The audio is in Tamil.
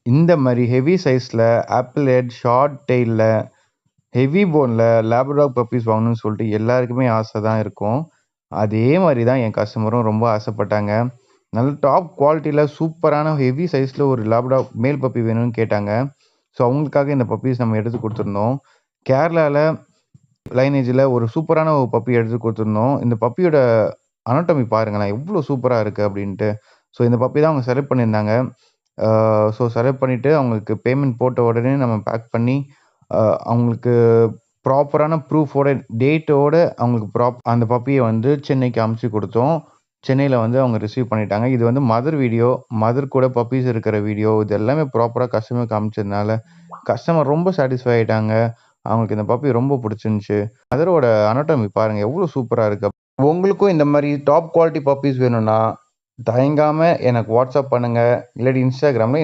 இந்த மாரி ஹெவி சைஸ்ல ஆப்பிள் ஹெட், ஷார்ட் டெயில்ல, ஹெவி போன்ல லேப்ரடார் பப்பீஸ் வாங்கணும்னு சொல்லிட்டு எல்லாருக்குமே ஆசை தான் இருக்கும். அதே மாரி தான் என் கஸ்டமரும் ரொம்ப ஆசைப்பட்டாங்க. நல்ல டாப் குவாலிட்டில சூப்பரான ஹெவி சைஸ்ல ஒரு லேப்ரடார் மேல் பப்பி வேணும்னு கேட்டாங்க. ஸோ அவங்களுக்காக இந்த பப்பீஸ் நம்ம எடுத்து குடுத்துருந்தோம். கேரளால லைனேஜ்ல ஒரு சூப்பரான ஒரு பப்பி எடுத்து குடுத்துருந்தோம். இந்த பப்பியோட அனாட்டமி பாருங்களேன், எவ்ளோ சூப்பரா இருக்கு அப்டின்ட்டு. ஸோ இந்த பப்பி தான் அவங்க செலக்ட் பண்ணியிருந்தாங்க. ஆ ஸோ செலக்ட் பண்ணிட்டு அவங்களுக்கு பேமெண்ட் போட்ட உடனே நம்ம பேக் பண்ணி, அவங்களுக்கு ப்ராப்பரான ப்ரூஃபோட, டேட்டோட அவங்களுக்கு அந்த பப்பிய வந்து சென்னைக்கு அனுப்பிச்சு குடுத்தோம். சென்னையில வந்து அவங்க ரிசீவ் பண்ணிட்டாங்க. இது வந்து மதர் வீடியோ, மதர் கூட பப்பீஸ் இருக்கிற வீடியோ. இது எல்லாமே ப்ராப்பரா கஸ்டமருக்கு அனுப்பிச்சதுனால, கஸ்டமர் ரொம்ப சாட்டிஸ்ஃபை ஆயிட்டாங்க. அவங்களுக்கு இந்த பப்பி ரொம்ப புடிச்சிருந்துச்சு. மதரோட அனாட்டமி பாருங்க எவ்ளோ சூப்பரா இருக்கு. உங்களுக்கும் இந்த மாரி டாப் குவாலிட்டி பப்பீஸ் வேணும்னா, தயங்காம எனக்கு வாட்ஸ்அப் பண்ணுங்க. இல்லாட்டி Instagramல